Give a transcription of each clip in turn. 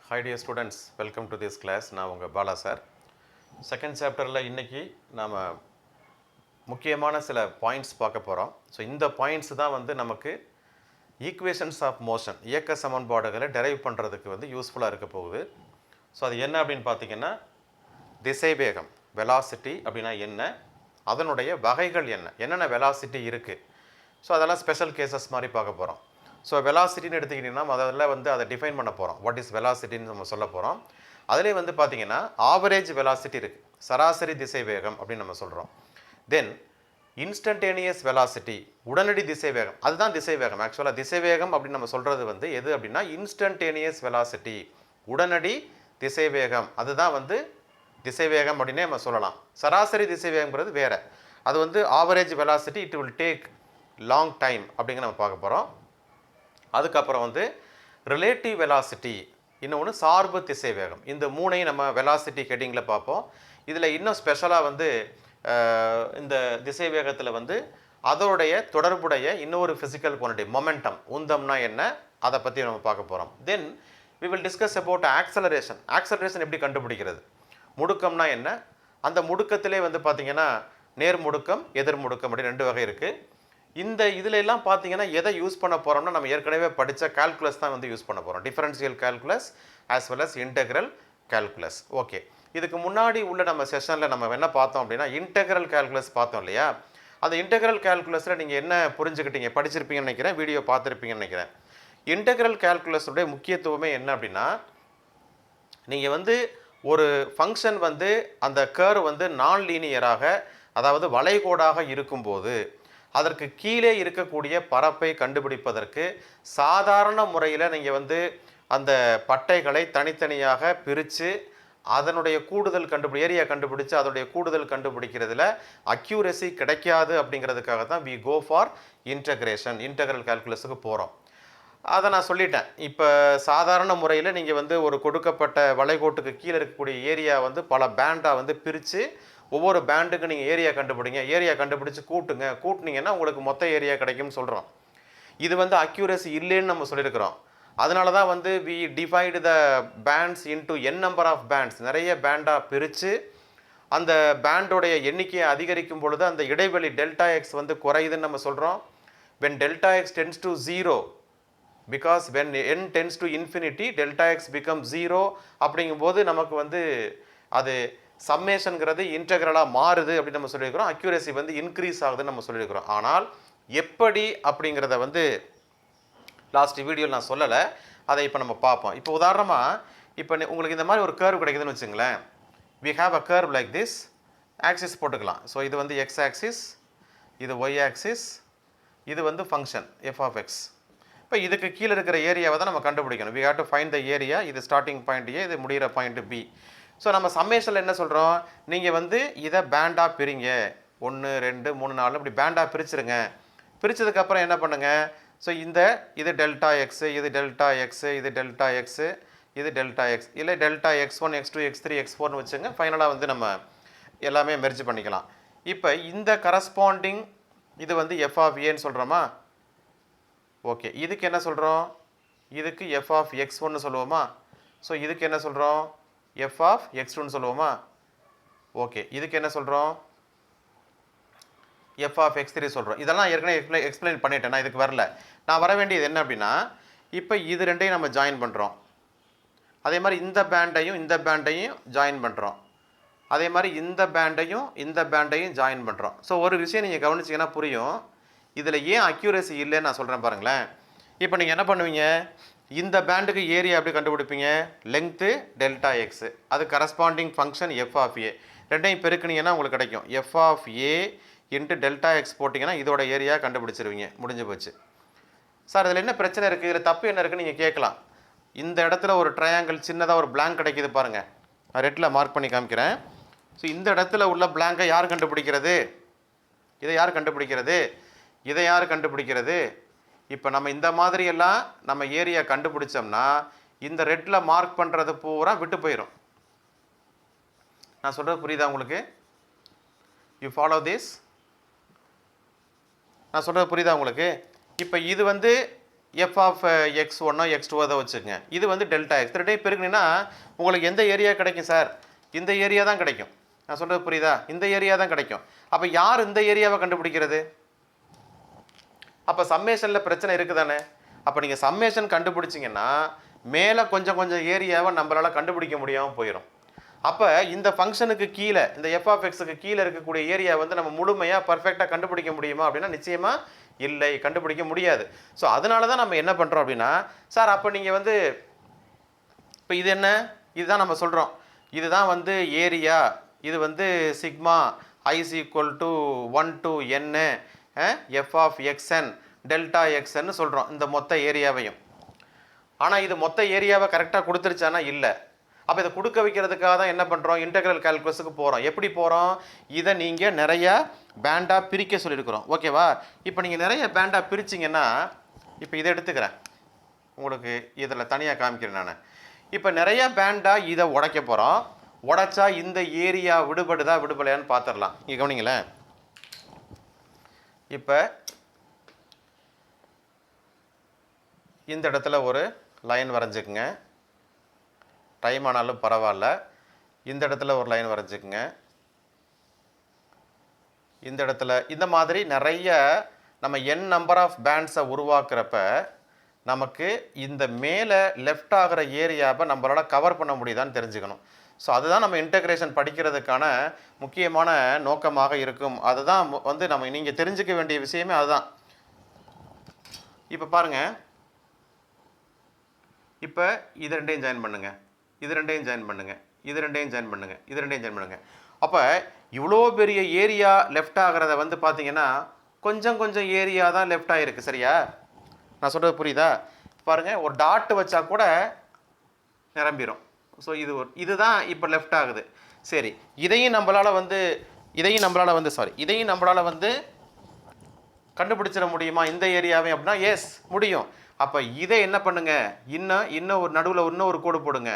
Hi dear students, welcome to this class. நான் உங்கள் Bala sir. Second சாப்டரில் இன்றைக்கி நாம் முக்கியமான சில பாயிண்ட்ஸ் பார்க்க போகிறோம். ஸோ இந்த பாயிண்ட்ஸ் தான் வந்து நமக்கு ஈக்குவேஷன்ஸ் ஆஃப் மோஷன் இயக்க சமன்பாடுகளை டெரைவ் பண்ணுறதுக்கு வந்து யூஸ்ஃபுல்லாக இருக்க போகுது. ஸோ அது என்ன அப்படின்னு பார்த்தீங்கன்னா, திசைவேகம் வெலாசிட்டி அப்படின்னா என்ன, அதனுடைய வகைகள் என்ன, என்னென்ன வெலாசிட்டி இருக்குது, ஸோ அதெல்லாம் ஸ்பெஷல் கேசஸ் மாதிரி பார்க்க போகிறோம். ஸோ வெலாசிட்டின்னு எடுத்துக்கிட்டிங்கன்னா அதில் வந்து அதை டிஃபைன் பண்ண போகிறோம். வாட் இஸ் வெலாசிட்டின்னு நம்ம சொல்ல போகிறோம். அதிலே வந்து பார்த்திங்கன்னா ஆவரேஜ் வெலாசிட்டி இருக்குது, சராசரி திசைவேகம் அப்படின்னு நம்ம சொல்கிறோம். தென் இன்ஸ்டன்டேனியஸ் வெலாசிட்டி, உடனடி திசைவேகம், அதுதான் திசைவேகம். ஆக்சுவலாக திசைவேகம் அப்படின்னு நம்ம சொல்கிறது வந்து எது அப்படின்னா இன்ஸ்டன்டேனியஸ் வெலாசிட்டி, உடனடி திசைவேகம், அதுதான் வந்து திசைவேகம் அப்படின்னே நம்ம சொல்லலாம். சராசரி திசைவேகம்ங்கிறது வேறு, அது வந்து average velocity, it will take long time அப்படிங்கிற நம்ம பார்க்க போகிறோம். அதுக்கப்புறம் வந்து ரிலேட்டிவ் வெலாசிட்டி, இன்னொன்று சார்பு திசைவேகம். இந்த மூணையும் நம்ம வெலாசிட்டி ஹெட்டிங்கில் பார்ப்போம். இதில் இன்னும் ஸ்பெஷலாக வந்து இந்த திசைவேகத்தில் வந்து அதோடைய தொடர்புடைய இன்னொரு ஃபிசிக்கல் குவான்டிட்டி மொமெண்டம், உந்தம்னா என்ன, அதை பற்றி நம்ம பார்க்க போகிறோம். Then we will discuss about acceleration. Acceleration எப்படி கண்டுபிடிக்கிறது, முடுக்கம்னா என்ன, அந்த முடுக்கத்திலே வந்து பார்த்திங்கன்னா நேர் முடுக்கம் எதிர் முடுக்கம் அப்படி ரெண்டு வகை இருக்குது. இந்த இதில் எல்லாம் பார்த்தீங்கன்னா எதை யூஸ் பண்ண போகிறோம்னா நம்ம ஏற்கனவே படித்த கால்குலஸ் தான் வந்து யூஸ் பண்ண போகிறோம். Differential calculus as well as integral calculus. Okay, இதுக்கு முன்னாடி உள்ள நம்ம செஷனில் நம்ம என்ன பார்த்தோம் அப்படின்னா இன்டெக்ரல் கால்குலஸ் பார்த்தோம் இல்லையா. அந்த இன்டெக்ரல் கால்குலஸில் நீங்கள் என்ன புரிஞ்சுக்கிட்டீங்க, படிச்சிருப்பீங்கன்னு நினைக்கிறேன், வீடியோ பார்த்துருப்பீங்கன்னு நினைக்கிறேன். இன்டெக்ரல் கால்குலஸுடைய முக்கியத்துவமே என்ன அப்படின்னா, நீங்கள் வந்து ஒரு ஃபங்க்ஷன் வந்து அந்த கர்வ் வந்து நான் லீனியராக, அதாவது வளைகோடாக இருக்கும்போது அதற்கு கீழே இருக்கக்கூடிய பரப்பை கண்டுபிடிப்பதற்கு சாதாரண முறையில் நீங்கள் வந்து அந்த பட்டைகளை தனித்தனியாக பிரித்து அதனுடைய கூடுதல் ஏரியா கண்டுபிடிச்சு அதனுடைய கூடுதல் கண்டுபிடிக்கிறதுல அக்யூரசி கிடைக்காது. அப்படிங்கிறதுக்காக தான் we go for integration, integral கால்குலஸுக்கு போகிறோம். அதை நான் சொல்லிட்டேன். இப்போ சாதாரண முறையில் நீங்கள் வந்து ஒரு கொடுக்கப்பட்ட வளைகோட்டுக்கு கீழே இருக்கக்கூடிய ஏரியா வந்து பல பேண்டாக வந்து பிரித்து ஒவ்வொரு பேண்டுக்கு நீங்கள் ஏரியா கண்டுபிடிங்க, ஏரியா கண்டுபிடிச்சி கூட்டினீங்கன்னா உங்களுக்கு மொத்த ஏரியா கிடைக்கும்னு சொல்கிறோம். இது வந்து அக்யூரசி இல்லைன்னு நம்ம சொல்லியிருக்கிறோம். அதனால தான் வந்து we divide the bands into n number of bands, நிறைய பேண்டாக பிரித்து அந்த பேண்டோடைய எண்ணிக்கையை அதிகரிக்கும் பொழுது அந்த இடைவெளி டெல்டா எக்ஸ் வந்து குறையுதுன்னு நம்ம சொல்கிறோம். When delta X tense to 0, because when n tends to infinity delta X become 0 அப்படிங்கும்போது நமக்கு வந்து அது சம்மேஷனுங்கிறது இன்டெக்ரலாக மாறுது அப்படின்னு நம்ம சொல்லியிருக்கிறோம். அக்யூரசி வந்து இன்க்ரீஸ் ஆகுதுன்னு நம்ம சொல்லியிருக்கிறோம். ஆனால் எப்படி அப்படிங்கிறத வந்து லாஸ்ட் வீடியோவில் நான் சொல்லலை, அதை இப்போ நம்ம பார்ப்போம். இப்போ உதாரணமாக இப்போ உங்களுக்கு இந்த மாதிரி ஒரு கர்வ் கிடைக்குதுன்னு வச்சுங்களேன். We have a curve like this, axis போட்டுக்கலாம். ஸோ இது வந்து எக்ஸ் ஆக்சிஸ், இது ஒய் ஆக்சிஸ், இது வந்து ஃபங்க்ஷன் எஃப் ஆஃப் எக்ஸ். இப்போ இதுக்கு கீழே இருக்கிற ஏரியாவை தான் நம்ம கண்டுபிடிக்கணும். We have to find the area. இது ஸ்டார்டிங் பாயிண்ட் ஏ, இது முடிகிற பாயிண்ட் பி. ஸோ நம்ம சம்மேஷனில் என்ன சொல்கிறோம், நீங்கள் வந்து இதை பேண்டாக பிரிங்க, 1 2 3 4 இப்படி பேண்டாக பிரிச்சுருங்க. பிரித்ததுக்கப்புறம் என்ன பண்ணுங்கள், ஸோ இது டெல்டா எக்ஸு, இது டெல்டா எக்ஸு, இது டெல்டா எக்ஸு, இது டெல்டா எக்ஸ், இல்லை டெல்டா x1 x2 x3 x4னு வச்சுங்க. ஃபைனலாக வந்து நம்ம எல்லாமே மெர்ஜ் பண்ணிக்கலாம். இப்போ இந்த கரஸ்பாண்டிங் இது வந்து எஃப் ஆஃப் ஏன்னு சொல்கிறோமா. ஓகே, இதுக்கு என்ன சொல்கிறோம், இதுக்கு எஃப் ஆஃப் x1னு சொல்லுவோமா. ஸோ இதுக்கு என்ன சொல்கிறோம், எஃப் ஆஃப் x2னு சொல்லுவோமா. ஓகே, இதுக்கு என்ன சொல்கிறோம், எஃப் ஆஃப் x3 சொல்கிறோம். இதெல்லாம் ஏற்கனவே எக்ஸ்பிளைன் பண்ணிட்டேன், நான் இதுக்கு வரல. நான் வர வேண்டியது என்ன அப்படின்னா, இப்போ இது ரெண்டையும் நம்ம ஜாயின் பண்ணுறோம். அதே மாதிரி இந்த பேண்டையும் ஜாயின் பண்ணுறோம். அதே மாதிரி இந்த பேண்டையும் ஜாயின் பண்ணுறோம். ஸோ ஒரு விஷயம் நீங்கள் கவனிச்சிங்கன்னா புரியும், இதில் ஏன் அக்யூரசி இல்லைன்னு நான் சொல்கிறேன் பாருங்களேன். இப்போ நீங்கள் என்ன பண்ணுவீங்க, இந்த பேண்டுக்கு ஏரியா எப்படி கண்டுபிடிப்பீங்க, லெங்க்த்து டெல்டா எக்ஸு, அது corresponding function f of a, ரெண்டையும் பெருக்குனீங்கன்னா உங்களுக்கு கிடைக்கும் f of a into delta x போட்டிங்கன்னா இதோட ஏரியா கண்டுபிடிச்சிருவீங்க, முடிஞ்சு போச்சு. சார் இதில் என்ன பிரச்சனை இருக்குது, இதில் தப்பு என்ன இருக்குன்னு நீங்கள் கேட்கலாம். இந்த இடத்துல ஒரு ட்ரையாங்கிள் சின்னதாக ஒரு பிளாங்க் கிடைக்கிது பாருங்கள், நான் ரெட்டில் மார்க் பண்ணி காமிக்கிறேன். ஸோ இந்த இடத்துல உள்ள பிளாங்கை யார் கண்டுபிடிக்கிறது, இதை யார் கண்டுபிடிக்கிறது. இப்போ நம்ம இந்த மாதிரியெல்லாம் நம்ம ஏரியா கண்டுபிடிச்சோம்னா இந்த ரெட்டில் மார்க் பண்ணுறது பூரா விட்டு போயிடும். நான் சொல்கிறது புரியுதா உங்களுக்கு, யூ ஃபாலோ திஸ், நான் சொல்கிறது புரியுதா உங்களுக்கு. இப்போ இது வந்து எஃப் ஆஃப் எக்ஸ் ஒன்னோ எக்ஸ் டூ அதை வச்சுக்கோங்க. இது வந்து டெல்டா எக்ஸ். ரெண்டையும் பெருக்குனீங்கன்னா உங்களுக்கு எந்த ஏரியா கிடைக்கும் சார்? இந்த ஏரியா தான் கிடைக்கும். நான் சொல்கிறது புரியுதா? இந்த ஏரியா தான் கிடைக்கும். அப்போ யார் இந்த ஏரியாவை கண்டுபிடிக்கிறது? அப்போ சம்மேஷனில் பிரச்சனை இருக்குதானே? அப்போ நீங்கள் சம்மேஷன் கண்டுபிடிச்சிங்கன்னா மேலே கொஞ்சம் கொஞ்சம் ஏரியாவை நம்மளால் கண்டுபிடிக்க முடியாமல் போயிடும். அப்போ இந்த ஃபங்க்ஷனுக்கு கீழே, இந்த எஃப் ஆஃப் எக்ஸுக்கு கீழே இருக்கக்கூடிய ஏரியா வந்து நம்ம முழுமையாக பர்ஃபெக்டாக கண்டுபிடிக்க முடியுமா அப்படின்னா நிச்சயமாக இல்லை, கண்டுபிடிக்க முடியாது. ஸோ அதனால தான் நம்ம என்ன பண்ணுறோம் அப்படின்னா, சார் அப்போ நீங்கள் வந்து இப்போ இது என்ன, இதுதான் நம்ம சொல்கிறோம், இதுதான் வந்து ஏரியா, இது வந்து sigma is equal to 1 to n f of x n delta எக்ஸ்ன்னு சொல்கிறோம் இந்த மொத்த ஏரியாவையும். ஆனால் இது மொத்த ஏரியாவை கரெக்டாக கொடுத்துருச்சானா இல்லை. அப்போ இதை கொடுக்க வைக்கிறதுக்காக தான் என்ன பண்ணுறோம், இன்டெக்ரல் கால்குலஸுக்கு போகிறோம். எப்படி போகிறோம்? இதை நீங்கள் நிறையா பேண்டாக பிரிக்க சொல்லியிருக்கிறோம். ஓகேவா? இப்போ நீங்கள் நிறைய பேண்டாக பிரிச்சிங்கன்னா, இப்போ இதை எடுத்துக்கிறேன், உங்களுக்கு இதில் தனியாக காமிக்கிறேன் நான். இப்போ நிறைய பேண்டாக இதை உடைக்க போகிறோம். உடைச்சா இந்த ஏரியா விடுபடுதா விடுபலையான்னு பார்த்துடலாம். இங்கே கவனிங்களேன். இப்போ இந்த இடத்துல ஒரு லைன் வரைஞ்சிக்குங்க, டைம் ஆனாலும் பரவாயில்ல. இந்த இடத்துல ஒரு லைன் வரைஞ்சிக்குங்க, இந்த இடத்துல இந்த மாதிரி நிறைய நம்ம n நம்பர் ஆஃப் பேண்ட்ஸை உருவாக்குறப்ப நமக்கு இந்த மேலே லெஃப்ட் ஆகிற ஏரியாவை நம்மளால் கவர் பண்ண முடியுதான்னு தெரிஞ்சுக்கணும். ஸோ அதுதான் நம்ம இன்டெகிரேஷன் படிக்கிறதுக்கான முக்கியமான நோக்கமாக இருக்கும். அதுதான் வந்து நம்ம நீங்கள் தெரிஞ்சுக்க வேண்டிய விஷயமே அதுதான். இப்போ பாருங்கள், இப்போ இது ரெண்டையும் ஜாயின் பண்ணுங்கள், இது ரெண்டையும் ஜாயின் பண்ணுங்கள், இது ரெண்டையும் ஜாயின் பண்ணுங்கள், இது ரெண்டையும் ஜாயின் பண்ணுங்கள். அப்போ இவ்வளோ பெரிய ஏரியா லெஃப்ட் ஆகிறத வந்து பார்த்தீங்கன்னா கொஞ்சம் கொஞ்சம் ஏரியா தான் லெஃப்ட் ஆகிருக்கு. சரியா? நான் சொல்கிறது புரியுதா? பாருங்கள், ஒரு டாட் வச்சா கூட நிரம்பிடும். ஸோ இதுதான் இப்போ லெஃப்ட் ஆகுது. சரி, இதையும் நம்மளால் வந்து கண்டுபிடிச்சிட முடியுமா இந்த ஏரியாவே அப்படின்னா எஸ் முடியும். அப்போ இதை என்ன பண்ணுங்க, இன்னும் ஒரு நடுவில் இன்னொரு கோடு போடுங்க.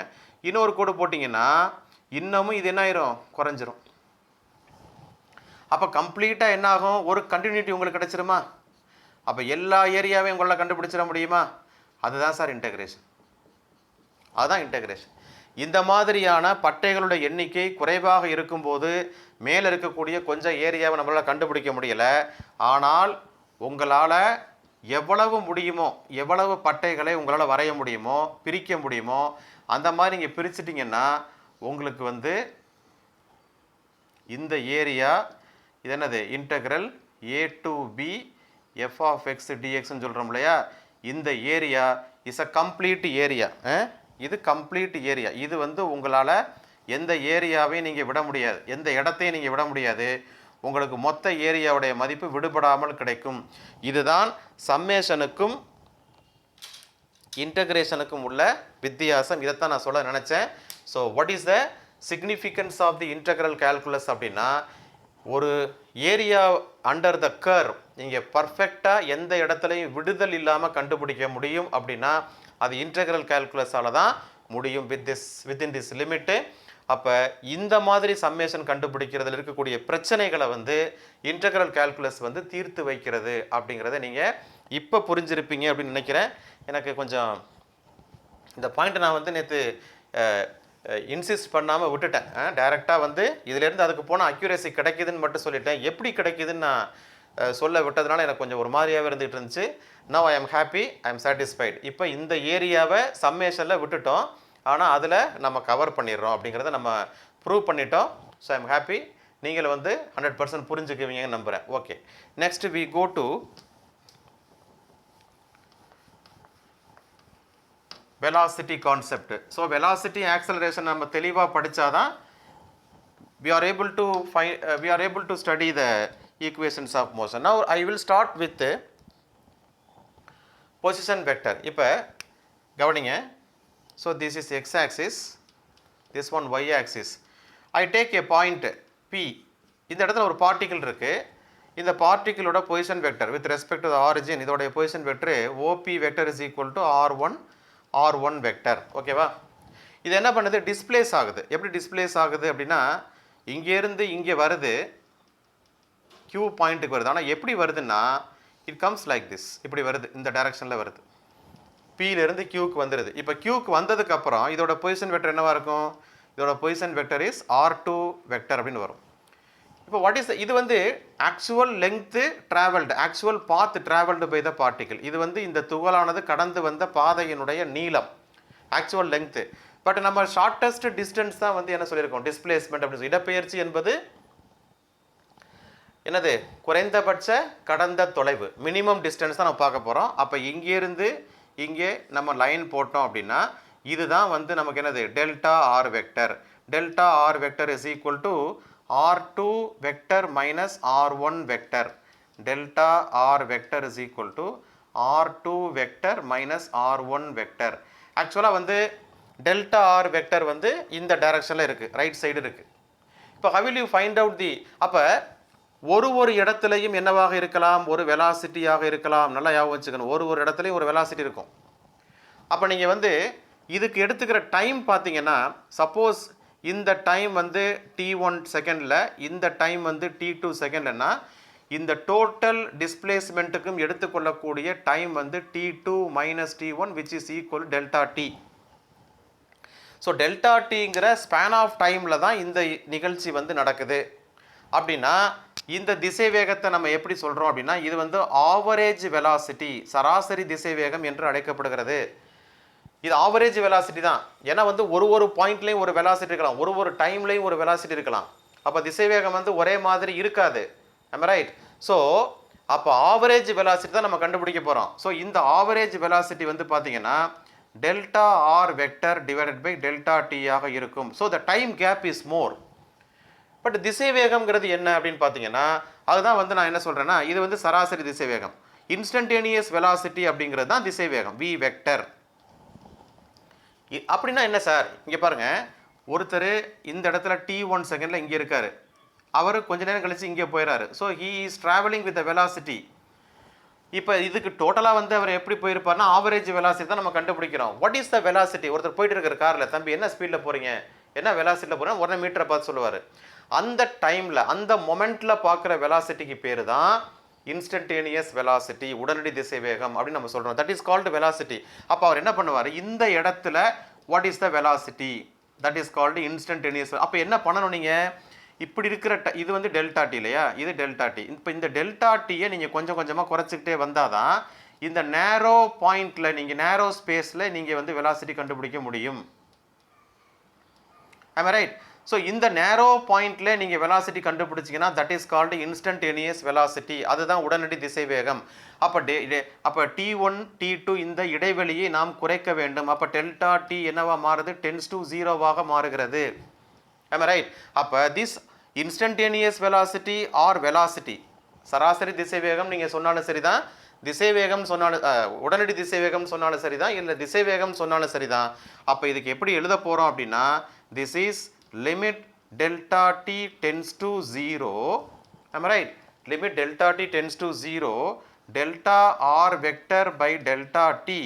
இன்னொரு கோடு போட்டிங்கன்னா இன்னமும் இது என்ன ஆயிரும், குறைஞ்சிரும். அப்போ கம்ப்ளீட்டாக என்ன ஆகும், ஒரு கண்டினியூட்டி உங்களுக்கு கிடைச்சிருமா? அப்போ எல்லா ஏரியாவையும் உங்களால் கண்டுபிடிச்சிட முடியுமா? அதுதான் சார் இன்டெகிரேஷன். அதுதான் இன்டெகிரேஷன். இந்த மாதிரியான பட்டைகளுடைய எண்ணிக்கை குறைவாக இருக்கும்போது மேலே இருக்கக்கூடிய கொஞ்சம் ஏரியாவை நம்மளால் கண்டுபிடிக்க முடியலை. ஆனால் உங்களால் எவ்வளவு முடியுமோ, எவ்வளவு பட்டைகளை உங்களால் வரைய முடியுமோ, பிரிக்க முடியுமோ, அந்த மாதிரி நீங்கள் பிரிச்சிட்டிங்கன்னா உங்களுக்கு வந்து இந்த ஏரியா இது என்னது, integral a to b f of x dxன்னு சொல்கிறோம் இல்லையா, இந்த area is a complete area. இது கம்ப்ளீட் ஏரியா. இது வந்து உங்களால் எந்த ஏரியாவையும் நீங்கள் விட முடியாது, எந்த இடத்தையும் நீங்கள் விட முடியாது. உங்களுக்கு மொத்த ஏரியாவுடைய மதிப்பு விடுபடாமல் கிடைக்கும். இதுதான் சம்மேஷனுக்கும் இன்டகிரேஷனுக்கும் உள்ள வித்தியாசம். இதைத்தான் நான் சொல்ல நினச்சேன். So what is the significance of the integral calculus அப்படின்னா, ஒரு ஏரியா அண்டர் த கர்வ் நீங்கள் பர்ஃபெக்டாக எந்த இடத்துலையும் விடுதல் இல்லாமல் கண்டுபிடிக்க முடியும் அப்படின்னா அது இன்டெக்ரல் கால்குலஸால் தான் முடியும், வித்தின் திஸ் லிமிட்டு. அப்போ இந்த மாதிரி சம்மேஷன் கண்டுபிடிக்கிறதுல இருக்கக்கூடிய பிரச்சனைகளை வந்து இன்டெக்ரல் கால்குலஸ் வந்து தீர்த்து வைக்கிறது அப்படிங்கிறத நீங்கள் இப்போ புரிஞ்சிருப்பீங்க அப்படின்னு நினைக்கிறேன். எனக்கு கொஞ்சம் இந்த பாயிண்ட்டை நான் வந்து நேற்று இன்சிஸ்ட் பண்ணாமல் விட்டுட்டேன். டைரெக்டாக வந்து இதிலேருந்து அதுக்கு போனால் அக்யூரேசி கிடைக்குதுன்னு மட்டும் சொல்லிட்டேன். எப்படி கிடைக்குதுன்னு நான் சொல்ல விட்டதுனால எனக்கு கொஞ்சம் ஒரு மாதிரியாகவே இருந்துகிட்டு இருந்துச்சு. Now I am happy, I am satisfied. இப்போ இந்த ஏரியாவை சம்மேஷனில் விட்டுட்டோம், ஆனால் அதில் நம்ம கவர் பண்ணிடுறோம் அப்படிங்கிறத நம்ம ப்ரூவ் பண்ணிட்டோம். So I am happy. நீங்கள் வந்து 100% புரிஞ்சுக்குவீங்கன்னு நம்புகிறேன். Okay, next we go to velocity concept. So velocity acceleration நம்ம தெளிவாக படித்தாதான் we are able to study the equations of motion. Now I will start with the position vector. இப்போ கவனிங்க. So this is x axis, this one y axis. I take a point P. இந்த இடத்துல ஒரு particle இருக்குது. இந்த பார்ட்டிகிளோட position vector with respect to the origin, இதோடைய position vector OP vector is equal to R1 vector. ஓகேவா? இது என்ன பண்ணுது, டிஸ்பிளேஸ் ஆகுது. எப்படி டிஸ்பிளேஸ் ஆகுது அப்படின்னா, இங்கேருந்து இங்கே வருது, Q பாயிண்ட்டுக்கு வருது. ஆனால் எப்படி வருதுன்னா, இட் கம்ஸ் லைக் திஸ், இப்படி வருது, இந்த டைரக்ஷனில் வருது. Pலேருந்து Qக்கு வந்துடுது. இப்போ Qக்கு வந்ததுக்கப்புறம் இதோட பொசிஷன் வெக்டர் என்னவா இருக்கும்? இதோட position vector is R2 vector அப்படின்னு வரும். இப்போ வாட் இஸ் இது வந்து actual length travelled, actual path travelled by the particle. இது வந்து இந்த துகளானது கடந்து வந்த பாதையினுடைய நீளம், ஆக்சுவல் லெங்க்த்து. பட் நம்ம ஷார்ட்டஸ்ட் டிஸ்டன்ஸ் தான் வந்து என்ன சொல்லியிருக்கோம், டிஸ்பிளேஸ்மெண்ட் அப்படின்னு சொல்லி. இடப்பெயர்ச்சி என்பது என்னது, குறைந்தபட்ச கடந்த தொலைவு, மினிமம் டிஸ்டன்ஸ் தான் நம்ம பார்க்க போகிறோம். அப்போ இங்கேருந்து இங்கே நம்ம லைன் போட்டோம் அப்படின்னா இதுதான் வந்து நமக்கு என்னது, delta r vector. Delta r vector is equal to R2 vector minus R1 vector. Delta r vector is equal to R2 vector minus R1 vector. ஆக்சுவலாக வந்து டெல்டா ஆர் வெக்டர் வந்து இந்த டைரக்ஷனில் இருக்குது, ரைட் சைடு இருக்குது. இப்போ how will you find out the, அப்போ ஒரு இடத்துலையும் என்னவாக இருக்கலாம், ஒரு வெலாசிட்டியாக இருக்கலாம். நல்லா ஞாபகம் வச்சுக்கணும், ஒரு இடத்துலையும் ஒரு வெலாசிட்டி இருக்கும். அப்போ நீங்கள் வந்து இதுக்கு எடுத்துக்கிற டைம் பார்த்தீங்கன்னா, சப்போஸ் இந்த டைம் வந்து t1 செகண்டில், இந்த டைம் வந்து t2 செகண்ட்லன்னா, இந்த டோட்டல் டிஸ்பிளேஸ்மெண்ட்டுக்கும் எடுத்துக்கொள்ளக்கூடிய டைம் வந்து t2 minus t1 which is equal delta t. So delta டிங்கிற ஸ்பேன் ஆஃப் டைமில் தான் இந்த நிகழ்ச்சி வந்து நடக்குது. அப்படின்னா இந்த திசை வேகத்தை நம்ம எப்படி சொல்கிறோம் அப்படின்னா, இது வந்து ஆவரேஜ் வெலாசிட்டி, சராசரி திசை வேகம் என்று அழைக்கப்படுகிறது. இது ஆவரேஜ் வெலாசிட்டி தான். ஏன்னா வந்து ஒரு பாயிண்ட்லேயும் ஒரு வெலாசிட்டி இருக்கலாம், ஒரு டைம்லேயும் ஒரு வெலாசிட்டி இருக்கலாம். அப்போ திசை வேகம் வந்து ஒரே மாதிரி இருக்காது. am I right? ஸோ அப்போ ஆவரேஜ் வெலாசிட்டி தான் நம்ம கண்டுபிடிக்க போகிறோம். ஸோ இந்த ஆவரேஜ் வெலாசிட்டி வந்து பார்த்தீங்கன்னா delta r vector divided by delta t ஆக இருக்கும். So the time gap is more. But திசை வேகம்ங்கிறது என்ன அப்படின்னு பார்த்தீங்கன்னா, அதுதான் வந்து நான் என்ன சொல்கிறேன்னா, இது வந்து சராசரி திசை வேகம். இன்ஸ்டன்டேனியஸ் வெலாசிட்டி அப்படிங்கிறது தான் திசை வேகம், வி வெக்டர். அப்படின்னா என்ன சார், இங்கே பாருங்கள், ஒருத்தர் இந்த இடத்துல t1 செகண்டில் இங்கே இருக்கார், அவர் கொஞ்ச நேரம் கழித்து இங்கே போயிடறாரு. So he is travelling with velocity. இப்போ இதுக்கு டோட்டலாக வந்து அவர் எப்படி போயிருப்பார்னா ஆவரேஜ் வெலாசிட்டி தான் நம்ம கண்டுபிடிக்கிறோம். What is the velocity? ஒருத்தர் போயிட்டு இருக்கிற காரில், தம்பி என்ன ஸ்பீடில் போகிறீங்க, என்ன வெலாசிட்டியில் போகிறேன், உடனே மீட்டரை பார்த்து சொல்லுவார். அந்த டைமில் அந்த மொமெண்ட்டில் பார்க்குற வெலாசிட்டிக்கு பேர் தான் இன்ஸ்டன்டேனியஸ் வெலாசிட்டி, உடனடி திசை வேகம் அப்படின்னு நம்ம சொல்கிறோம். That is called velocity. அப்போ அவர் என்ன பண்ணுவார், இந்த இடத்துல what is the velocity, that is called instantaneous. அப்போ என்ன பண்ணணும், நீங்கள் இப்படி இருக்கிற இது வந்து டெல்டா டி இல்லையா, இது டெல்டா டி. இப்போ இந்த டெல்டா டியை நீங்கள் கொஞ்சம் கொஞ்சமாக குறைச்சிக்கிட்டே வந்தால் தான் இந்த நேரோ பாயிண்டில், நீங்கள் நேரோ ஸ்பேஸில் நீங்கள் வந்து வெலாசிட்டி கண்டுபிடிக்க முடியும். am I right? ஸோ இந்த நேரோ பாயிண்டில் நீங்கள் வெலாசிட்டி கண்டுபிடிச்சிங்கன்னா that is called instantaneous velocity. அதுதான் உடனடி திசை வேகம். அப்போ t1 t2 இந்த இடைவெளியை நாம் குறைக்க வேண்டும். அப்போ டெல்டா டி என்னவா மாறுது, டென்ஸ் டு 0வாக மாறுகிறது. am I right? அப்போ this instantaneous velocity R velocity, சராசரி திசை வேகம் நீங்கள் சொன்னாலும் சரிதான், திசை வேகம் சொன்னாலும், உடனடி திசை வேகம் சொன்னாலும் சரிதான், இல்லை திசை வேகம் சொன்னாலும் சரிதான். அப்போ இதுக்கு எப்படி எழுத போகிறோம் அப்படின்னா, this is limit delta t tends to 0, am I right? Limit delta t tends to 0, delta r vector by delta t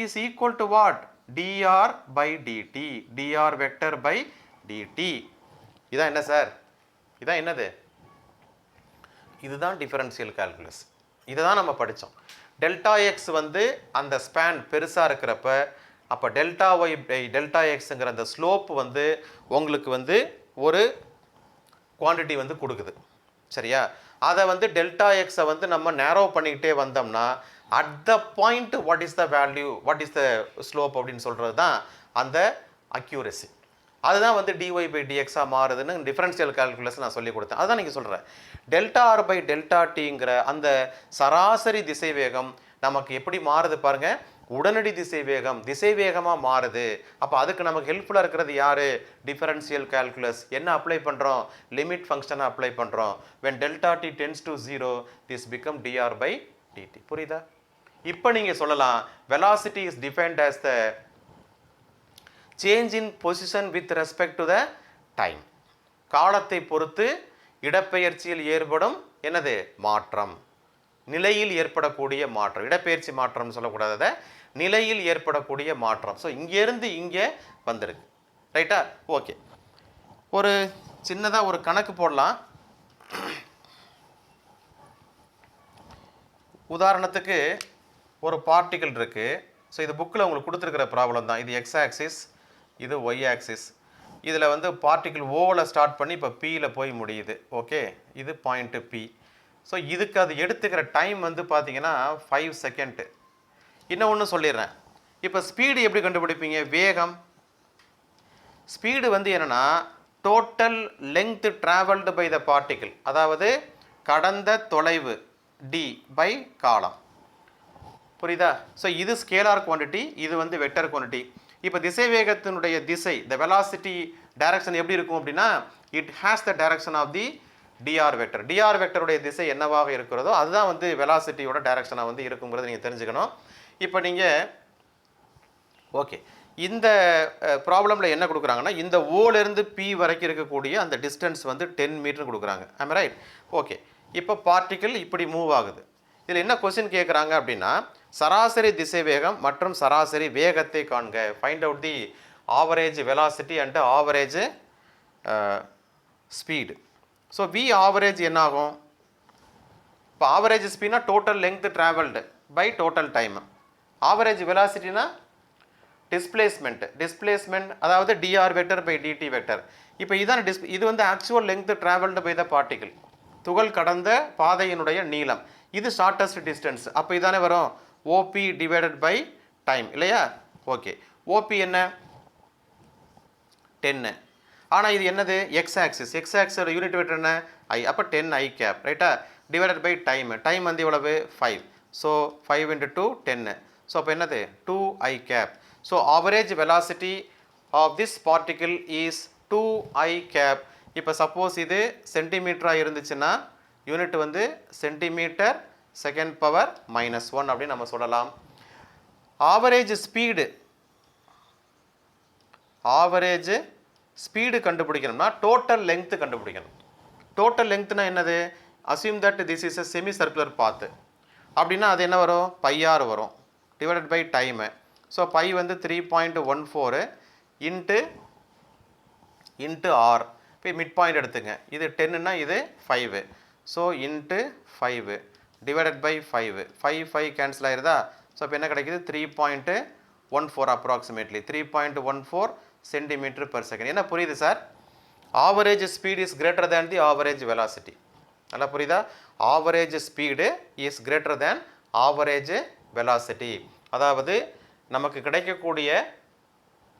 is equal to what, dr by dt, dr vector by dt. இதான் என்ன sir, இதான் என்னது, இதுதான் differential calculus. இதை தான் நம்ம படித்தோம். Delta X வந்து அந்த ஸ்பேன் பெருசாக இருக்கிறப்ப, அப்போ டெல்டா ஒய் பை டெல்டா எக்ஸுங்கிற அந்த ஸ்லோப் வந்து உங்களுக்கு வந்து ஒரு குவான்டிட்டி வந்து கொடுக்குது, சரியா? அதை வந்து டெல்டா எக்ஸை வந்து நம்ம நேரோ பண்ணிக்கிட்டே வந்தோம்னா at the point what is the value, what is the slope அப்படின்னு சொல்கிறது தான் அந்த அக்யூரசி. அதுதான் வந்து dy பை dxஆக மாறுதுன்னு டிஃபரன்ஷியல் கால்குலஸ் நான் சொல்லி கொடுத்தேன். அதுதான் நீங்கள் சொல்கிறேன். டெல்டா ஆர் பை டெல்டா டிங்கிற அந்த சராசரி திசை வேகம் நமக்கு எப்படி மாறுது பாருங்கள், உடனடி திசை வேகம், திசை வேகமாக மாறுது. அப்போ அதுக்கு நமக்கு ஹெல்ப்ஃபுல்லாக இருக்கிறது யார், டிஃபரன்ஷியல் கால்குலஸ். என்ன அப்ளை பண்ணுறோம், லிமிட் ஃபங்க்ஷனை அப்ளை பண்ணுறோம். when delta t tends to 0 this become dr by dt. புரியுதா? இப்போ நீங்கள் சொல்லலாம் velocity is defined as the change in position with respect to the time. காலத்தை பொறுத்து இடப்பெயர்ச்சியில் ஏற்படும் என்னது மாற்றம், நிலையில் ஏற்படக்கூடிய மாற்றம். இடப்பெயர்ச்சி மாற்றம் சொல்லக்கூடாத, நிலையில் ஏற்படக்கூடிய மாற்றம். ஸோ இங்கேருந்து இங்கே வந்திருக்கு, ரைட்டா? ஓகே, ஒரு சின்னதாக ஒரு கணக்கு போடலாம். உதாரணத்துக்கு ஒரு பார்ட்டிகிள் இருக்குது. ஸோ இது புக்கில் உங்களுக்கு கொடுத்துருக்கிற ப்ராப்ளம் தான். இது எக்ஸ் ஆக்சிஸ், இது ஒய் ஆக்சிஸ். இதில் வந்து பார்ட்டிகிள் ஓவில் ஸ்டார்ட் பண்ணி இப்போ பியில் போய் முடியுது. ஓகே, இது பாயிண்ட்டு பி. ஸோ இதுக்கு அது எடுத்துக்கிற டைம் வந்து பார்த்தீங்கன்னா 5 செகண்ட். இன்னொன்று சொல்லிடுறேன். இப்போ ஸ்பீடு எப்படி கண்டுபிடிப்பீங்க? வேகம் ஸ்பீடு வந்து என்னென்னா total length travelled by the particle, அதாவது கடந்த தொலைவு டி பை காலம். புரியுதா? ஸோ இது ஸ்கேலார் குவான்டிட்டி, இது வந்து வெக்டர் குவான்டிட்டி. இப்போ திசை வேகத்தினுடைய திசை, த வெலாசிட்டி டைரக்ஷன் எப்படி இருக்கும் அப்படின்னா, it has the direction of the d r vector. D r வெக்டருடைய திசை என்னவாக இருக்கிறதோ அதுதான் வந்து வெலாசிட்டியோட டைரக்ஷனாக வந்து இருக்குங்கிறத நீங்கள் தெரிஞ்சுக்கணும். இப்போ நீங்கள் ஓகே, இந்த ப்ராப்ளமில் என்ன கொடுக்குறாங்கன்னா, இந்த ஓலேருந்து பி வரைக்கும் இருக்கக்கூடிய அந்த டிஸ்டன்ஸ் வந்து 10 மீட்டர் கொடுக்குறாங்க. ஆம் ரைட்? ஓகே, இப்போ பார்ட்டிகிள் இப்படி மூவ் ஆகுது. இதில் என்ன கொஸ்டின் கேட்குறாங்க அப்படின்னா, சராசரி திசை வேகம் மற்றும் சராசரி வேகத்தை காண்க. Find out the average velocity and average speed. So v average என்ன ஆகும்? இப்போ ஆவரேஜ் ஸ்பீட்னா total length travelled by total time. Average வெலாசிட்டினா டிஸ்பிளேஸ்மெண்ட், அதாவது dr vector by dt vector. இப்போ இதான் இது வந்து actual length travelled by the particle, துகள் கடந்த பாதையினுடைய நீளம். இது ஷார்ட்டஸ்ட் டிஸ்டன்ஸ். அப்போ இதானே வரும் OP டிவைடட் பை டைம் இல்லையா? ஓகே, OP என்ன? 10. ஆனால் இது என்னது? X axis. எக்ஸ் ஆக்சிஸோட யூனிட் வெக்டர் என்ன? ஐ. அப்போ 10 I கேப் ரைட்டா? Divided by time. டைம் வந்து எவ்வளவு? 5. ஸோ 5 × 2 10. ஸோ அப்போ என்னது? 2 I cap. So average velocity of this particle is 2 I cap. இப்போ சப்போஸ் இது சென்டிமீட்டராக இருந்துச்சுன்னா யூனிட் வந்து சென்டிமீட்டர் செகண்ட் பவர் -1 அப்படின்னு நம்ம சொல்லலாம். ஆவரேஜ் ஸ்பீடு கண்டுபிடிக்கணும்னா டோட்டல் லெங்த் கண்டுபிடிக்கணும். டோட்டல் லெங்த்னா என்னது? Assume that this is a semi circular path. அப்படின்னா அது என்ன வரும்? πr வரும் divided by time. So pi வந்து 3.14 இன்ட்டு ஆர். இப்போ மிட் பாயிண்ட் எடுத்துங்க. இது 10ன்னா இது 5. So into 5 divided by 5. 5 cancel ஆயிருதா? ஸோ இப்போ என்ன கிடைக்குது? 3.14 அப்ராக்சிமேட்லி 3.14 சென்டிமீட்டர் பெர் செகண்ட். என்ன புரியுது sir? Average speed is greater than the average velocity. நல்லா புரியுதா? Average speed is greater than average velocity. அதாவது நமக்கு கிடைக்கக்கூடிய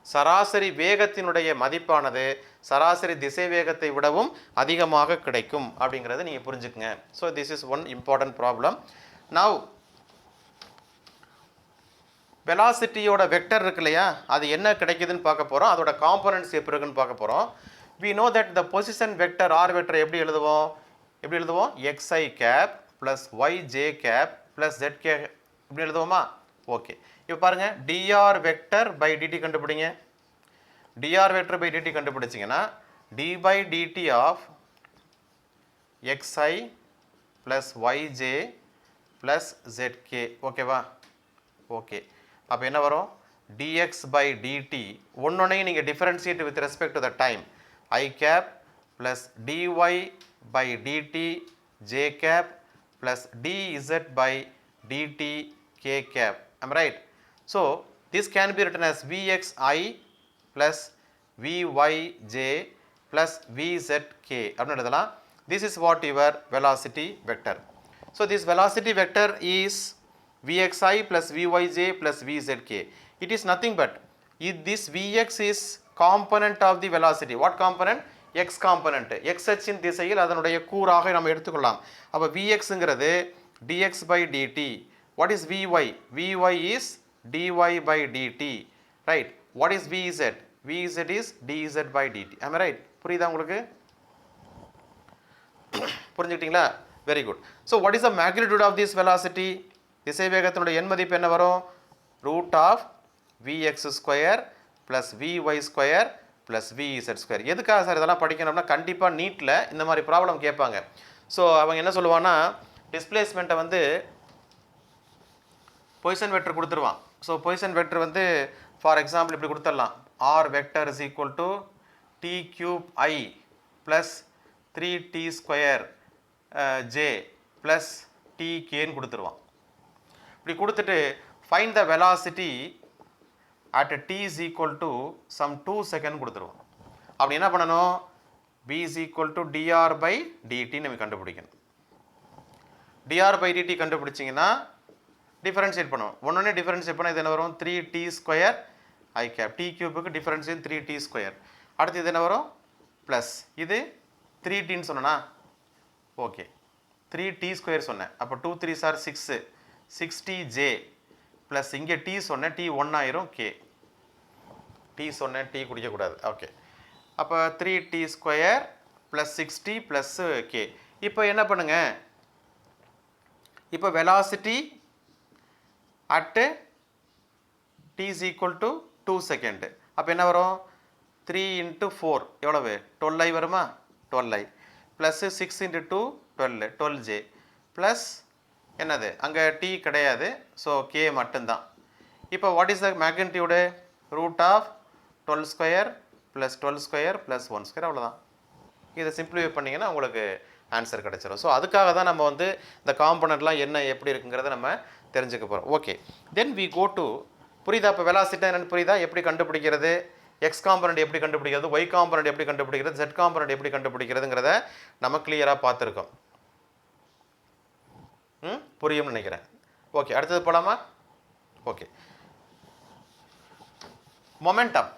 சராசரி வேகத்தினுடைய மதிப்பானது சராசரி திசை வேகத்தை விடவும் அதிகமாக கிடைக்கும் அப்படிங்கிறத நீங்கள் புரிஞ்சுக்குங்க. So this is one important problem. Now வெலாசிட்டியோட வெக்டர் இருக்கு இல்லையா, அது என்ன கிடைக்குதுன்னு பார்க்க போகிறோம். அதோட காம்பனன்ட்ஸ் எப்படி இருக்குன்னு பார்க்க போகிறோம். we know that the position vector r vector எப்படி எழுதுவோம்? xi cap plus yj cap plus zk இப்படி எழுதுவோமா? ஓகே, இப்போ பாருங்க, dr vector by dt கண்டுபிடிங்க. dr vector by dt கண்டுபிடிச்சிங்கன்னா d by dt of xi plus yj plus zk. ஓகேவா? Okay, அப்போ என்ன வரும்? dx by dt ஒன்னொன்னையும் நீங்கள் differentiate with respect to the time. I cap plus dy by dt j cap plus dz by dt k cap. Am I right? So this can be written as vxi plus vyj plus vzk. அப்படினு எழுதலாம். This is what your velocity vector. So this velocity vector is vxi plus vyj plus vzk. It is nothing but if this vx is component of the velocity. What component? x component. x அச்சின் திசையில் அதனுடைய கூறாக நம்ம எடுத்துக்கொள்ளலாம். அப்போ vxங்கிறது dx by dt. What is vy? vy is dy by dt. Right? What is vz? vz is dz by dt. Am I right? புரியுதா உங்களுக்கு? புரிஞ்சுக்கிட்டீங்களா? Very good. So what is the magnitude of this velocity? திசை வேகத்தினுடைய எண் மதிப்பு என்ன வரும்? Root of vx square plus vy square plus vz square. எதுக்காக சார் இதெல்லாம் படிக்கணும்னா, கண்டிப்பாக நீட்டில் இந்த மாதிரி ப்ராப்ளம் கேட்பாங்க. ஸோ அவங்க என்ன சொல்லுவாங்கன்னா, டிஸ்பிளேஸ்மெண்ட்டை வந்து பொசிஷன் வெக்டர் கொடுத்துருவான். ஸோ பொசிஷன் வெக்டர் வந்து ஃபார் எக்ஸாம்பிள் இப்படி கொடுத்துடலாம். R vector is equal to t cube i plus 3t square j plus t கேன்னு கொடுத்துருவான். இப்படி கொடுத்துட்டு find the velocity at t is equal to some 2 second கொடுத்துருவோம். அப்படி என்ன பண்ணணும், v is equal to dr by dt நம்ம கண்டுபிடிக்கணும். dr by dt கண்டுபிடிச்சிங்கன்னா டிஃபரன்ஷியேட் பண்ணுவோம். ஒன்னொன்னே டிஃபரன்ஷியேட் பண்ணால் இது என்ன வரும், 3t square i cap, t கியூபுக்கு டிஃபரன்ஷியேட் 3t ஸ்கொயர். அடுத்து இது என்ன வரும், ப்ளஸ் இது 3tன்னு சொன்னா ஓகே 3t ஸ்கொயர் சொன்னேன். அப்போ 2 3s are 6, 6tj ப்ளஸ் இங்கே t சொன்னேன், t 1 ஆயிரும் k, t சொன்னேன் t குடிக்கக்கூடாது ஓகே. அப்போ 3t square plus 6t plus k. இப்போ என்ன பண்ணுங்க, இப்போ velocity at t is equal to 2 second. அப்போ என்ன வரும், 3 into 4 எவ்வளவு 12i வருமா, 12i plus 6 into 2 12, 12j plus என்னது அங்கே t கிடையாது, ஸோ k மட்டும்தான். இப்போ what is the magnitude, root of 12 square plus 12 square plus 1 square, அவ்வளோதான். இதை சிம்பிளிஃபை பண்ணிங்கன்னா உங்களுக்கு ஆன்சர் கிடச்சிரும். ஸோ அதுக்காக தான் நம்ம வந்து இந்த காம்பனண்ட்லாம் என்ன எப்படி இருக்குங்கிறத நம்ம தெரிஞ்சுக்க போகிறோம். Okay, then we go to, புரியுதா இப்போ வெலாசிட்டி என்னென்னு புரியுதா, எப்படி கண்டுபிடிக்கிறது, எக்ஸ் காம்பனண்ட் எப்படி கண்டுபிடிக்கிறது, ஒய் காம்பனண்ட் எப்படி கண்டுபிடிக்கிறது, ஜெட் காம்பனண்ட் எப்படி கண்டுபிடிக்கிறதுங்கிறத நம்ம கிளியராக பார்த்துருக்கோம். புரியும்னு நினைக்கிறேன். ஓகே, அடுத்தது போலாமா. Okay, momentum.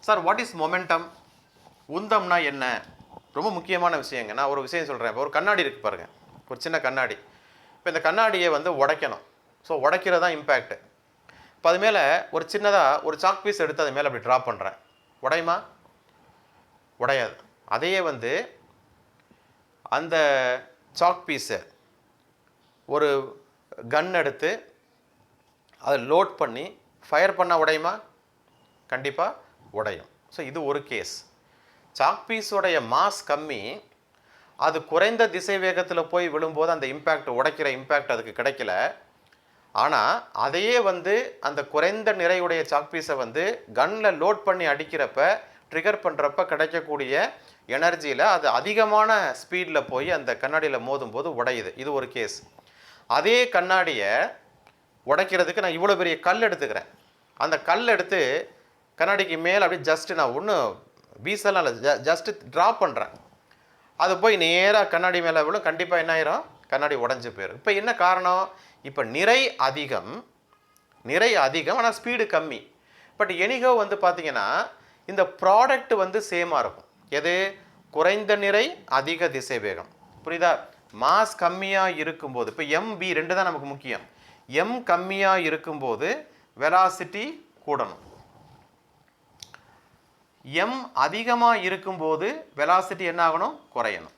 Sir what is momentum, உந்தம்னா என்ன, ரொம்ப முக்கியமான விஷயங்க. நான் ஒரு விஷயம் சொல்கிறேன். இப்போ ஒரு கண்ணாடி இருக்குது பாருங்கள், ஒரு சின்ன கண்ணாடி. இப்போ இந்த கண்ணாடியை வந்து உடைக்கணும். ஸோ உடைக்கிறது தான் இம்பேக்ட். இப்போ அது மேலே ஒரு சின்னதாக ஒரு சாக் பீஸ் எடுத்து அது மேலே அப்படி ட்ராப் பண்ணுறேன், உடையுமா, உடையாது. அதையே வந்து அந்த சாக் பீஸை ஒரு கன் எடுத்து அதை லோட் பண்ணி ஃபயர் பண்ணால் உடையுமா, கண்டிப்பாக உடையும். ஸோ இது ஒரு கேஸ். சாக் பீஸோடைய மாஸ் கம்மி, அது குறைந்த திசை வேகத்தில் போய் விழும்போது அந்த இம்பேக்ட், உடைக்கிற இம்பேக்ட் அதுக்கு கிடைக்கல. ஆனால் அதையே வந்து அந்த குறைந்த நிறையுடைய சாக் பீஸை வந்து கன்னில் லோட் பண்ணி அடிக்கிறப்ப, ட்ரிகர் பண்ணுறப்ப கிடைக்கக்கூடிய எனர்ஜியில் அது அதிகமான ஸ்பீடில் போய் அந்த கண்ணாடியில் மோதும் போது உடையுது. இது ஒரு கேஸ். அதே கண்ணாடியை உடைக்கிறதுக்கு நான் இவ்வளோ பெரிய கல் எடுத்துக்கிறேன். அந்த கல் எடுத்து கண்ணாடிக்கு மேலே அப்படியே ஜஸ்ட்டு நான் ஒன்றும் வீசலாம் இல்லை, ஜஸ்ட்டு ட்ராப் பண்ணுறேன். அது போய் நேராக கண்ணாடி மேலே விழும், கண்டிப்பாக என்ன ஆயிரும், கண்ணாடி உடஞ்சி போயிடும். இப்போ என்ன காரணம், இப்போ நிறை அதிகம் ஆனால் ஸ்பீடு கம்மி. பட் எனிகோ வந்து பார்த்தீங்கன்னா இந்த ப்ராடக்ட் வந்து சேமாக இருக்கும். எது, குறைந்த நிறை அதிக திசை வேகம், புரியுதா. மாஸ் கம்மியாக இருக்கும்போது, இப்போ எம்பி 2 தான் நமக்கு முக்கியம். எம் கம்மியாக இருக்கும்போது வெலாசிட்டி கூடணும், எம் அதிகமாக இருக்கும்போது வெலாசிட்டி என்ன ஆகணும், குறையணும்.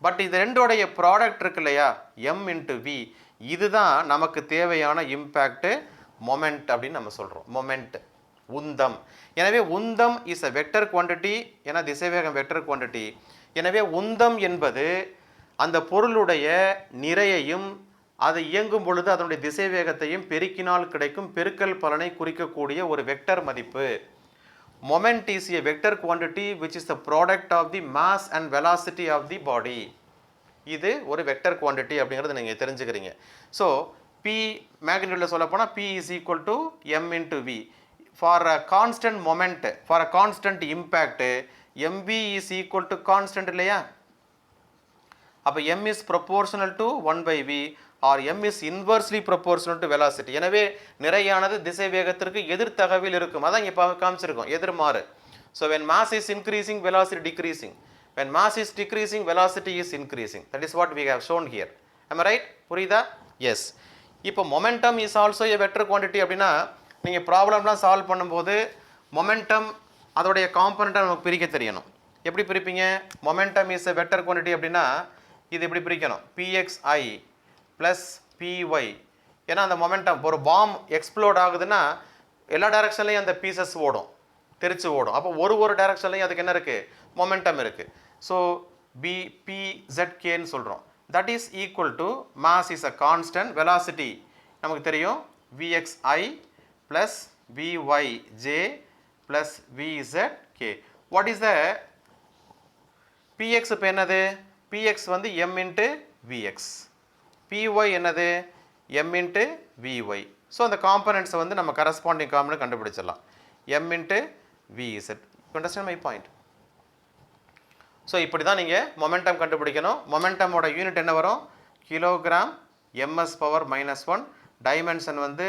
பட் இது ரெண்டோடைய ப்ராடக்ட் இருக்கு இல்லையா, எம் இன்ட்டு வி, இதுதான் நமக்கு தேவையான இம்பேக்ட் மொமெண்ட் அப்படின்னு நம்ம சொல்கிறோம். மொமெண்ட், உந்தம். எனவே உந்தம் இஸ் அ வெக்டர் குவான்டிட்டி, ஏன்னா திசைவேகம் வெக்டர் குவான்டிட்டி. எனவே உந்தம் என்பது அந்த பொருளுடைய நிறையையும் அது இயங்கும் பொழுது அதனுடைய திசைவேகத்தையும் பெருக்கினால் கிடைக்கும் பெருக்கல் பலனை குறிக்கக்கூடிய ஒரு வெக்டர் மதிப்பு. Moment is a vector quantity which is the product of the mass and velocity of the body. இது ஒரு வெக்டர் குவான்டிட்டி அப்படிங்கிறது நீங்கள் தெரிஞ்சுக்கிறீங்க. ஸோ P மேக்னிடியூடில் சொல்ல போனால் P is equal to M into V. For a constant moment, for a constant impact, MV is equal to constant இல்லையா. அப்போ M is proportional to 1 by V or M is inversely proportional to velocity. எனவே நிறையானது திசை வேகத்திற்கு எதிர்த்தகவில் இருக்கும். அதான் இங்கே காமிச்சிருக்கோம், எதிர்மாறு. So when mass is increasing, velocity decreasing. When mass is decreasing, velocity is increasing. That is what we have shown here. Am I right? புரியுதா? Yes. இப்போ momentum is also a vector quantity அப்படின்னா நீங்கள் ப்ராப்ளம்லாம் solve பண்ணும்போது momentum அதோடைய காம்பனண்ட்டை நமக்கு பிரிக்க தெரியணும். எப்படி பிரிப்பீங்க, momentum is a vector quantity அப்படின்னா இது எப்படி பிரிக்கணும், pxi ப்ளஸ் py. ஏன்னா அந்த மொமெண்டம், ஒரு பாம் எக்ஸ்ப்ளோட் ஆகுதுன்னா எல்லா டைரக்ஷன்லையும் அந்த பீசஸ் ஓடும், தெரிச்சு ஓடும். அப்போ ஒரு டைரக்ஷன்லையும் அதுக்கு என்ன இருக்குது, மொமெண்டம் இருக்குது. ஸோ bpzkன்னு சொல்கிறோம். That is equal to mass is a constant, velocity நமக்கு தெரியும் vxi plus vyj plus vzk. What is the px? இப்போ என்னது, px வந்து m இன்ட்டு vx, py என்னது m இன்ட்டு Vy. ஸோ அந்த காம்பனன்ட்ஸை வந்து நம்ம கரஸ்பாண்டிங் காம்பனன்ட் கண்டுபிடிச்சிடலாம். M into Vz. You understand my point? So இப்படி தான் நீங்கள் மொமெண்டம் கண்டுபிடிக்கணும். மொமெண்டமோட யூனிட் என்ன வரும்? Kilogram ms power -1. டைமென்ஷன் வந்து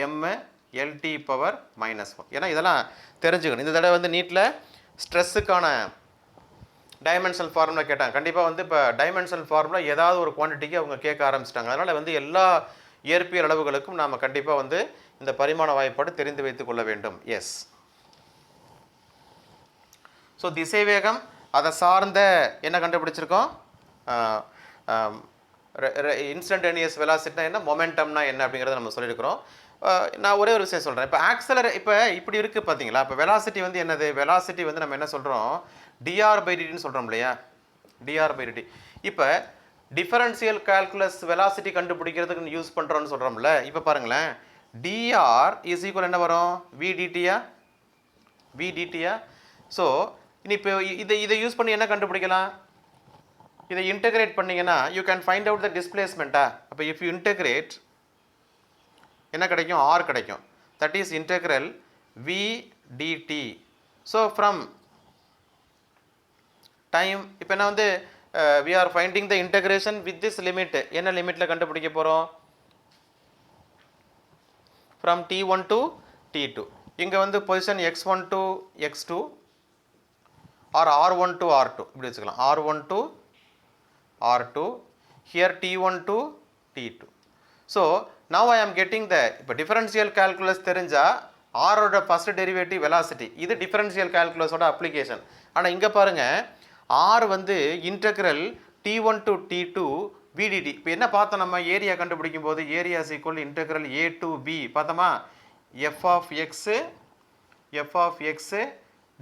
m lt பவர் -1. ஏன்னா இதெல்லாம் தெரிஞ்சுக்கணும். இந்த தடவை வந்து நீட்டில் ஸ்ட்ரெஸ்ஸுக்கான டைமென்ஷனல் ஃபார்முலா கேட்டாங்க. கண்டிப்பாக வந்து இப்போ டைமென்ஷனல் ஃபார்முலா ஏதாவது ஒரு குவான்டிட்டிக்கு அவங்க கேட்க ஆரம்பிச்சிட்டாங்க. அதனால் வந்து எல்லா இயற்பியல் அளவுகளுக்கும் நாம் கண்டிப்பாக வந்து இந்த பரிமாண வாய்ப்பாடு தெரிந்து வைத்துக் கொள்ள வேண்டும். எஸ். ஸோ திசைவேகம் அதை சார்ந்த என்ன கண்டுபிடிச்சிருக்கோம்? இன்ஸ்டன்டேனியஸ் வெலாசிட்டினா என்ன, மொமெண்டம்னா என்ன அப்படிங்கிறத நம்ம சொல்லியிருக்கிறோம். நான் ஒரே ஒரு விஷயம் சொல்கிறேன். இப்போ இப்போ இப்படி இருக்குது பார்த்தீங்களா? இப்போ வெலாசிட்டி வந்து என்னது? வெலாசிட்டி வந்து நம்ம என்ன சொல்கிறோம்? dr/dtன்னு சொல்கிறோம் இல்லையா? dr/dt. இப்போ டிஃபரன்ஷியல் கால்குலஸ் வெலாசிட்டி கண்டுபிடிக்கிறதுக்கு யூஸ் பண்ணுறோன்னு சொல்கிறோம்ல. இப்போ பாருங்களேன், dr இஸ் ஈக்குவல் என்ன வரும்? vdtயா? vdtயா? ஸோ இப்போ இதை யூஸ் பண்ணி என்ன கண்டுபிடிக்கலாம்? இதை இன்டகிரேட் பண்ணிங்கன்னா you can find out the டிஸ்பிளேஸ்மெண்ட்டா. அப்போ இஃப் யூ இன்டகிரேட் என்ன கிடைக்கும்? r கிடைக்கும். That is integral v dt. So from time இப்போ என்ன வந்து we are finding the integration with this limit. என்ன லிமிட்டில் கண்டுபிடிக்க போகிறோம்? from t1 to t2. இங்கே வந்து position x1 to x2 or r1 to r2 இப்படி வச்சுக்கலாம். r1 to r2, here t1 to t2. so now I am getting the இப்போ differential calculus தெரிஞ்சா r ஓட ஃபர்ஸ்ட் டெரிவேட்டிவ் வெலாசிட்டி, இது differential கால்குலஸோட application. ஆனால் இங்கே பாருங்கள், r வந்து integral t1 to t2 vdt. இப்போ என்ன பார்த்தோம் நம்ம? ஏரியா கண்டுபிடிக்கும் போது area is equal integral a to b பார்த்தோமா? f of x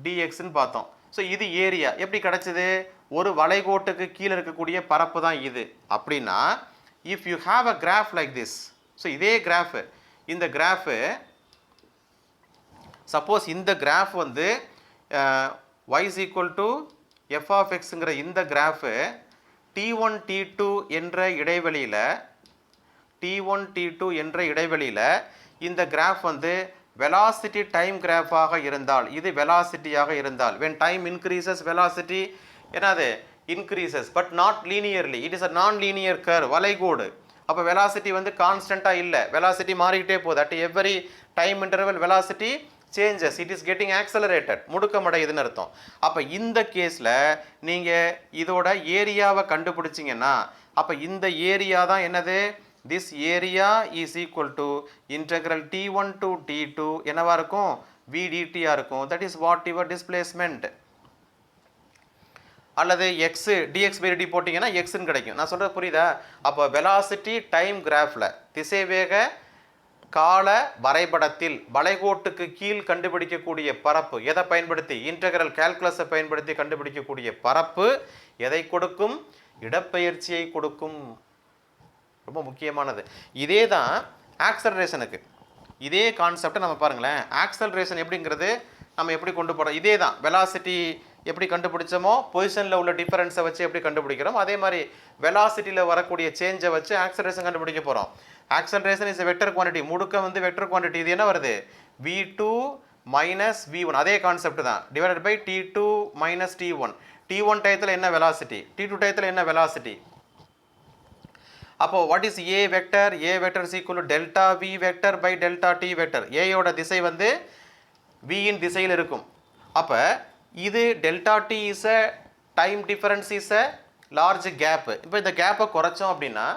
dxன்னு பார்த்தோம். ஸோ இது ஏரியா எப்படி கிடச்சிது? ஒரு வளைகோட்டுக்கு கீழே இருக்கக்கூடிய பரப்பு தான் இது. அப்படின்னா if you have a graph like this, so இதே கிராஃபு, இந்த கிராஃபு சப்போஸ் இந்த கிராஃப் வந்து y is equal to f of xங்கிற இந்த கிராஃபு t1 t2 என்ற இடைவெளியில் இந்த கிராஃப் வந்து வெலாசிட்டி டைம் கிராஃபாக இருந்தால், இது வெலாசிட்டியாக இருந்தால், when time increases velocity என்னது? increases but not linearly, it is a non-linear curve, வளைகோடு. அப்போ வெலாசிட்டி வந்து கான்ஸ்டண்ட்டாக இல்லை, வெலாசிட்டி மாறிக்கிட்டே போகுது. At every time interval velocity changes, it is getting accelerated, முடுக்கமடையுதுன்னு அர்த்தம். அப்போ இந்த கேஸில் நீங்கள் இதோட ஏரியாவை கண்டுபிடிச்சிங்கன்னா, அப்போ இந்த ஏரியா தான் என்னது? this area is equal to integral t1 to t2 என்னவா இருக்கும்? vdt இருக்கும். that is what your displacement. அல்லது x dx/dt போட்டிங்கன்னா xன்னு கிடைக்கும். நான் சொல்கிறது புரியுதா? அப்போ வெலாசிட்டி டைம் கிராஃபில், திசைவேக கால வரைபடத்தில் வளைகோட்டுக்கு கீழ் கண்டுபிடிக்கக்கூடிய பரப்பு எதை பயன்படுத்தி? இன்டெக்ரல் கால்குலஸை பயன்படுத்தி கண்டுபிடிக்கக்கூடிய பரப்பு எதை கொடுக்கும்? இடப்பெயர்ச்சியை கொடுக்கும். ரொம்ப முக்கியமானது. இதே தான் ஆக்சலரேஷனுக்கு, இதே கான்செப்டை நம்ம பாருங்களேன். ஆக்சலரேஷன் எப்படிங்கிறது நம்ம எப்படி கொண்டு போகிறோம்? இதே தான் வெலாசிட்டி எப்படி கண்டுபிடிச்சோமோ, பொசிஷனில் உள்ள டிஃபரன்ஸை வச்சு எப்படி கண்டுபிடிக்கிறோம், அதே மாதிரி வெலாசிட்டியில் வரக்கூடிய சேஞ்சை வச்சு ஆக்சலரேஷன் கண்டுபிடிக்க போகிறோம். ஆக்சலரேஷன் இஸ் வெக்டர் குவான்டிட்டி, முடுக்கம் வந்து வெக்டர் குவான்டிட்டி. இது என்ன வருது? v2 மைனஸ் v1, அதே கான்செப்ட் தான், divided by t2 minus t1. t1 டயத்தில் என்ன வெலாசிட்டி, t2 டயத்தில் என்ன வெலாசிட்டி. அப்போ what is a vector? a vector is equal to delta v vector by delta t vector. a திசை வந்து v இன் திசையில் இருக்கும். அப்போ இது delta t is a time difference is a large gap. இப்போ இந்த கேப்பை குறைச்சோம் அப்படின்னா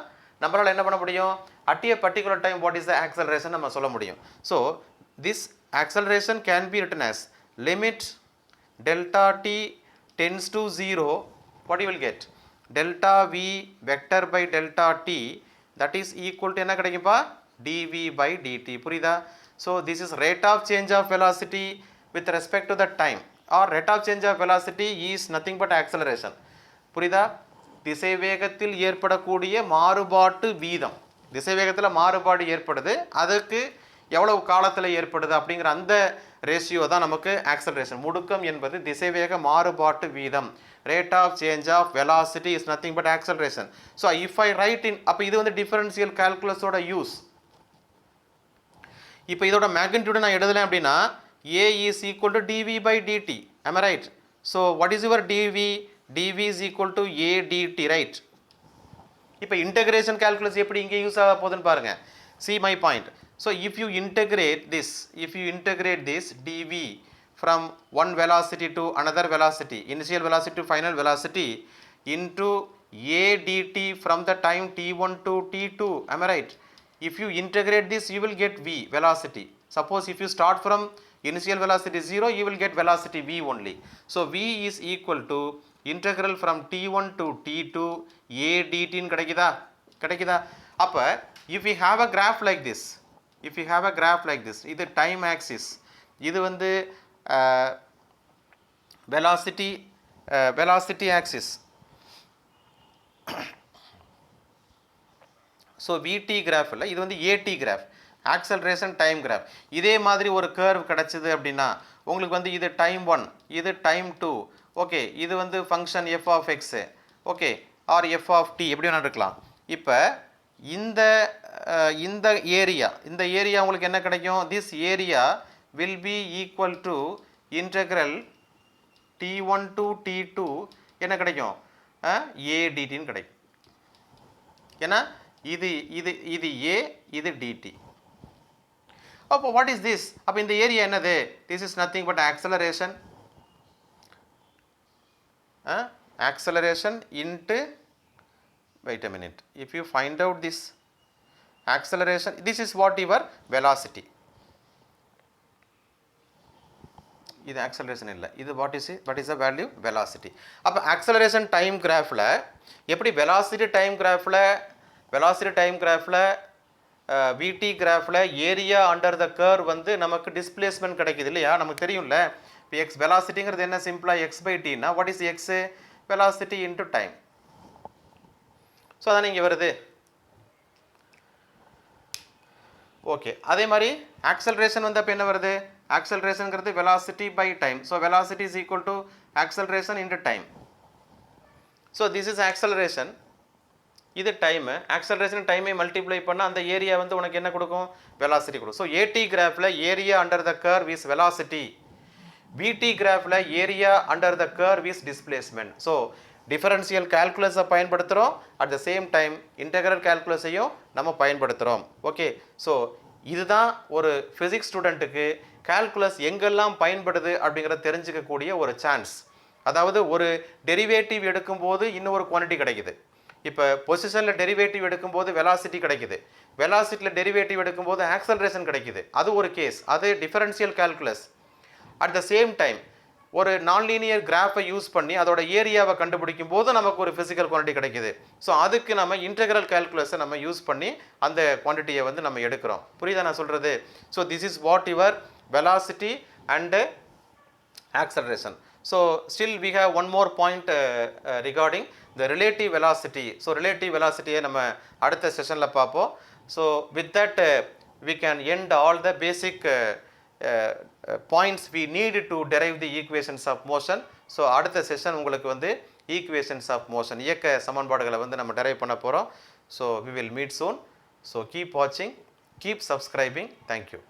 நம்மளால் என்ன பண்ண முடியும்? at a particular time what is the acceleration நம்ம சொல்ல முடியும். so this acceleration can be written as limit delta t tends to 0, what you will get? delta v vector by delta t that is equal to என்ன கிடைக்கும்பா? dv by dt. புரியுதா? so this is rate of change of velocity with respect to the time, or rate of change of velocity is nothing but acceleration. புரியுதா? திசை வேகத்தில் ஏற்படக்கூடிய மாறுபாட்டு வீதம், திசை வேகத்தில் மாறுபாடு ஏற்படுது, அதுக்கு எவ்வளவு காலத்தில் ஏற்படுது அப்படிங்கிற அந்த ரேஷியோ தான் நமக்கு ஆக்சலரேஷன். முடுக்கம் என்பது திசைவேக மாறுபாட்டு வீதம். Rate of change of velocity is nothing but acceleration. So if I write in, அப்போ இது வந்து டிஃபரன்ஷியல் கால்குலஸோட யூஸ். இப்போ இதோட மேக்னிடியூட் நான் எழுதலாம் அப்படின்னா a is equal to dv by dt. Am I right? So what is your dv? dv is equal to a dt, right? இப்போ integration calculus எப்படி இங்கே யூஸ் ஆக போகுதுன்னு பாருங்க. See my point. So if you integrate this dv from one velocity to another velocity, initial velocity to final velocity, into a dt from the time t1 to t2, am I right? If you integrate this, you will get v, velocity. Suppose if you start from initial velocity 0, you will get velocity v only. So v is equal to integral from t1 to t2 a dt ன்னு கிடைக்குதா? அப்ப if we have a graph like this, இது time axis, இது வந்து velocity axis. So விடி graph இல்லை, இது வந்து ஏடி கிராஃப், ஆக்சலரேஷன் டைம் கிராஃப். இதே மாதிரி ஒரு கர்வ் கிடச்சிது அப்படின்னா உங்களுக்கு வந்து இது டைம் 1, இது டைம் 2, ஓகே, இது வந்து function f of x, okay, or f of t எப்படி வேணால் இருக்கலாம். இப்போ இந்த ஏரியா உங்களுக்கு என்ன கிடைக்கும்? This area will be equal to integral t1 to t2 என்ன கிடைக்கும்? ஏடிடின்னு கிடைக்கும். ஏன்னா இது a, இது dt. அப்போ வாட் இஸ் திஸ்? அப்போ இந்த ஏரியா என்னது? This is nothing but acceleration into, wait a minute, if you find out this acceleration, this is what your velocity. இது acceleration இல்லை, இது what is the value? Velocity. அப்போ acceleration time graphல எப்படி velocity time graphல VT கிராஃபில் area under the curve வந்து நமக்கு displacement கிடைக்குது இல்லையா? நமக்கு தெரியும்ல. இப்போ எக்ஸ் வெலாசிட்டிங்கிறது என்ன? சிம்பிளாக எக்ஸ் பை டீனா what is x? Velocity into time. So அதான் இங்கே வருது. ஓகே, அதே மாதிரி ஆக்சலரேஷன் வந்து அப்போ என்ன வருது? ஆக்சலரேஷனுங்கிறது velocity by time. So velocity is equal to acceleration into time. So this is acceleration, இது டைமு. ஆக்சலரேஷன் டைமை மல்டிப்ளை பண்ணால் அந்த ஏரியா வந்து உனக்கு என்ன கொடுக்கும்? வெலாசிட்டி கொடுக்கும். ஸோ ஏடி கிராஃபில் area under the curve is velocity, v t கிராஃபில் area under the curve is displacement. So differential கால்குலஸை பயன்படுத்துகிறோம், at the same time integral கால்குலஸையும் நம்ம பயன்படுத்துகிறோம். ஓகே, ஸோ இதுதான் ஒரு ஃபிசிக்ஸ் ஸ்டூடெண்ட்டுக்கு கால்குலஸ் எங்கெல்லாம் பயன்படுது அப்படிங்கிறத தெரிஞ்சுக்கக்கூடிய ஒரு சான்ஸ். அதாவது ஒரு டெரிவேட்டிவ் எடுக்கும்போது இன்னொரு குவான்டிட்டி கிடைக்குது. இப்போ பொசிஷனில் டெரிவேட்டிவ் எடுக்கும்போது வெலாசிட்டி கிடைக்குது, வெலாசிட்டியில் டெரிவேட்டிவ் எடுக்கும்போது ஆக்சலரேஷன் கிடைக்குது. அது ஒரு கேஸ், அது differential calculus. At the same time ஒரு நான்லீனியர் கிராஃபை யூஸ் பண்ணி அதோட ஏரியாவை கண்டுபிடிக்கும் போது நமக்கு ஒரு ஃபிசிக்கல் குவான்டிட்டி கிடைக்குது. ஸோ அதுக்கு நம்ம இன்டெக்ரல் கால்குலஸை நம்ம யூஸ் பண்ணி அந்த குவான்டிட்டியை வந்து நம்ம எடுக்கிறோம். புரியுதா நான் சொல்கிறது? So this is what your velocity and acceleration. So still we have one more point regarding the relative velocity. So relative velocity நம்ம அடுத்த செஷன்ல பார்ப்போம். So with that we can end all the basic points we need to derive the equations of motion. So அடுத்த session உங்களுக்கு வந்து equations of motion, இயக்க சமன்பாடுகளை வந்து நம்ம derive பண்ண போறோம். So we will meet soon. So keep watching, keep subscribing. Thank you.